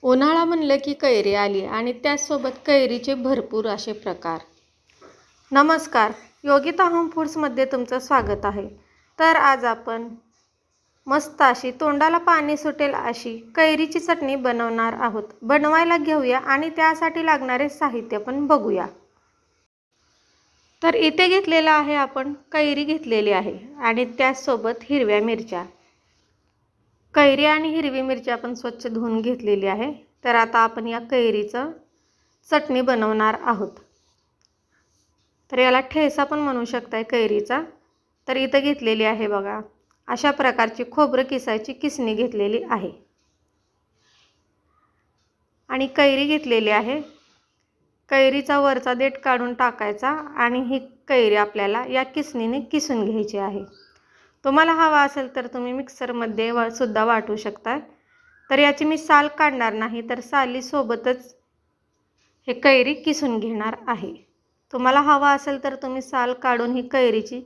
उन्हाळा म्हणलं की कैरी आली आणि त्याचसोबत कैरीचे भरपूर असे प्रकार. नमस्कार, योगिता होम फूड्समध्ये तुमचं स्वागत आहे. तर आज आपण मस्त अशी तोंडाला पाणी सुटेल अशी कैरीची चटणी बनवणार आहोत. बनवायला घेऊया आणि त्यासाठी लागणारे साहित्य पण बघूया. तर इथे घेतलेला आहे आपण कैरी घेतलेली आहे आणि त्याचसोबत हिरव्या मिरच्या. कैरी आणि हिरवी मिरची आपण स्वच्छ धुवून घेतलेली आहे. तर आता आपण या कैरीचं चटणी बनवणार आहोत. तर याला ठेसा पण म्हणू शकताय कैरीचा. तर इथं घेतलेली आहे बघा, अशा प्रकारची खोबरं किसायची किसणी घेतलेली आहे आणि कैरी घेतलेली आहे. कैरीचा वरचा देठ काढून टाकायचा आणि ही कैरी आपल्याला या किसणीने किसून घ्यायची आहे. तुम्हाला हवा असेल तर तुम्ही मिक्सरमध्ये सुद्धा वाटू शकता. तर याची मी साल काढणार नाही, तर सालीसोबतच हे कैरी किसून घेणार आहे. तुम्हाला हवा असेल तर तुम्ही साल काढून ही कैरीची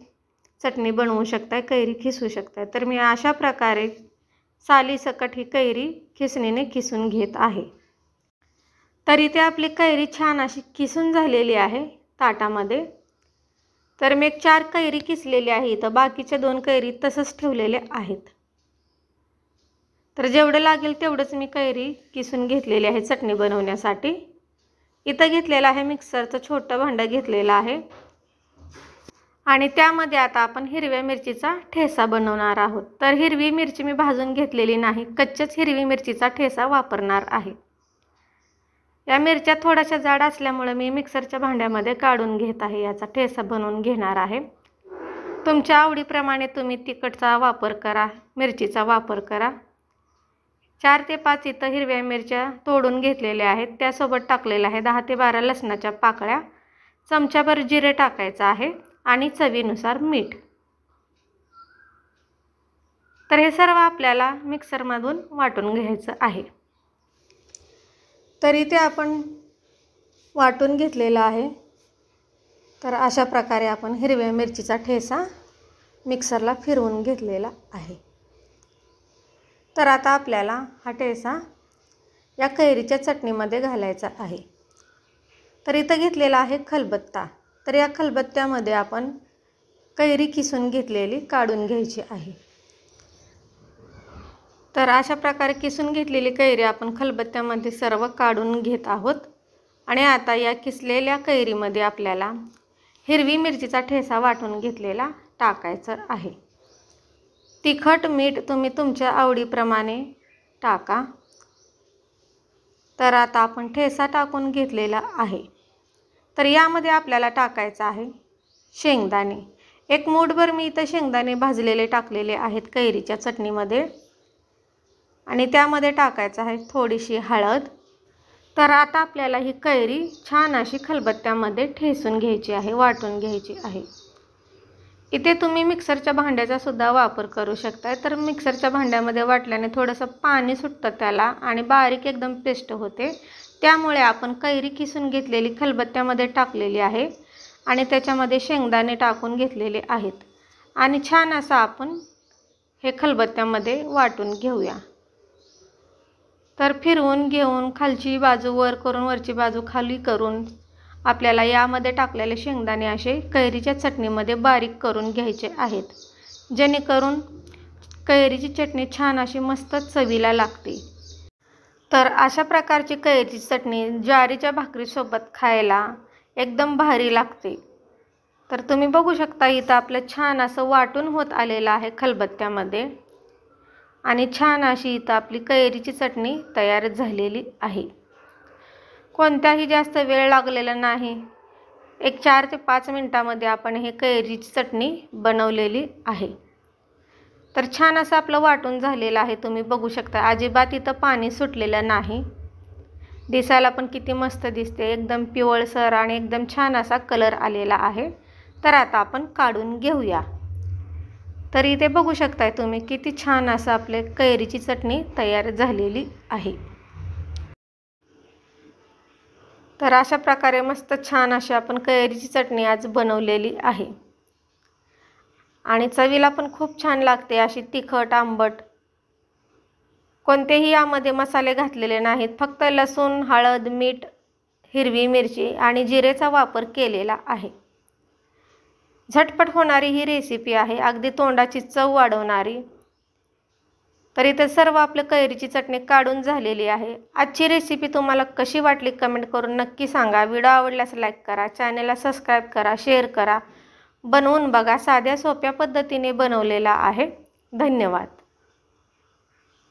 चटणी बनवू शकता, कैरी खिसू शकता. तर मी अशा प्रकारे सालीसकट ही कैरी खिसणीने किसून घेत आहे. तर इथे आपली कैरी छान अशी किसून झालेली आहे ताटामध्ये. तर मी 4 कैरी किसलेली आहे. इथं बाकीच्या 2 कैरी तसंच ठेवलेले आहेत. तर जेवढं लागेल तेवढंच मी कैरी किसून घेतलेली आहे चटणी बनवण्यासाठी. इथं घेतलेलं आहे मिक्सरचं छोटं भांडं घेतलेलं आहे आणि त्यामध्ये आता आपण हिरव्या मिरचीचा ठेसा बनवणार आहोत. तर हिरवी मिरची मी भाजून घेतलेली नाही, कच्चीच हिरवी मिरचीचा ठेसा वापरणार आहे. या मिरच्या थोड्याशा जाड असल्यामुळे मी मिक्सरच्या भांड्यामध्ये काढून घेत आहे. याचा ठेसा बनवून घेणार आहे. तुमच्या आवडीप्रमाणे तुम्ही तिखटचा वापर करा, मिरचीचा वापर करा. 4 ते 5 इथं हिरव्या मिरच्या तोडून घेतलेल्या आहेत. त्यासोबत टाकलेलं आहे 10 ते 12 लसणाच्या पाकळ्या, चमच्याभर जिरे टाकायचं आहे आणि चवीनुसार मीठ. तर हे सर्व आपल्याला मिक्सरमधून वाटून घ्यायचं आहे. तर इथे आपण वाटून घेतलेला आहे. तर अशा प्रकारे आपण हिरव्या मिरचीचा ठेसा मिक्सरला फिरवून घेतलेला आहे. तर आता आपल्याला हा ठेसा या कैरीच्या चटणीमध्ये घालायचा आहे. तर इथं घेतलेला आहे खलबत्ता. तर या खलबत्त्यामध्ये आपण कैरी किसून घेतलेली काढून घ्यायची आहे. तर अशा प्रकारे किसून घेतलेली कैरी आपण खलबत्त्यामध्ये सर्व काढून घेत आहोत आणि आता या किसलेल्या कैरीमध्ये आपल्याला हिरवी मिरचीचा ठेसा वाटून घेतलेला टाकायचा आहे. तिखट मीठ तुम्ही तुमच्या आवडीप्रमाणे टाका. तर आता आपण ठेसा टाकून घेतलेला आहे. तर यामध्ये आपल्याला टाकायचं आहे शेंगदाणे. 1 मूठभर मी इथं शेंगदाणे भाजलेले टाकलेले आहेत कैरीच्या चटणीमध्ये आणि त्यामध्ये टाकायचं आहे थोडीशी हळद. तर आता आपल्याला ही कैरी छान अशी खलबत्त्यामध्ये ठेसून घ्यायची आहे, वाटून घ्यायची आहे. इथे तुम्ही मिक्सरच्या भांड्याचा सुद्धा वापर करू शकता. तर मिक्सरच्या भांड्यामध्ये वाटल्याने थोडंसं पाणी सुटतं त्याला आणि बारीक एकदम पेस्ट होते. त्यामुळे आपण कैरी किसून घेतलेली खलबत्त्यामध्ये टाकलेली आहे आणि त्याच्यामध्ये शेंगदाणे टाकून घेतलेले आहेत आणि छान असं आपण हे खलबत्त्यामध्ये वाटून घेऊया. तर फिरवून घेऊन खालची बाजू वर करून वरची बाजू खाली करून आपल्याला यामध्ये टाकलेले शेंगदाणे असे कैरीच्या चटणीमध्ये बारीक करून घ्यायचे आहेत, जेणेकरून कैरीची चटणी छान अशी मस्त चवीला लागते. तर अशा प्रकारची कैरीची चटणी ज्वारीच्या भाकरीसोबत खायला एकदम भारी लागते. तर तुम्ही बघू शकता इथं आपलं छान असं वाटून होत आलेलं आहे खलबत्त्यामध्ये आणि छान अशी इथं आपली कैरीची चटणी तयार झालेली आहे. कोणत्याही जास्त वेळ लागलेला नाही. 4 ते 5 मिनिटामध्ये आपण हे कैरीची चटणी बनवलेली आहे. तर छान असं आपलं वाटून झालेलं आहे. तुम्ही बघू शकता अजिबात इथं पाणी सुटलेलं नाही. दिसायला पण किती मस्त दिसते, एकदम पिवळसर आणि एकदम छान असा कलर आलेला आहे. तर आता आपण काढून घेऊया. तर इथे बघू शकताय तुम्ही किती छान असं आपले कैरीची चटणी तयार झालेली आहे. तर अशा प्रकारे मस्त छान अशी आपण कैरीची चटणी आज बनवलेली आहे आणि चवीला पण खूप छान लागते, अशी तिखट आंबट. कोणतेही यामध्ये मसाले घातलेले नाहीत, फक्त लसूण, हळद, मीठ, हिरवी मिरची आणि जिरेचा वापर केलेला आहे. झटपट होणारी ही रेसिपी आहे, अगदी तोंडाची चव वाढवणारी. तर इथे सर्व आपलं कैरीची चटणी काढून झालेली आहे. आजची रेसिपी तुम्हाला कशी वाटली कमेंट करून नक्की सांगा. व्हिडिओ आवडल्यास लाईक करा, चॅनलला सबस्क्राईब करा, शेअर करा. बनवून बघा, साध्या सोप्या पद्धतीने बनवलेला आहे. धन्यवाद.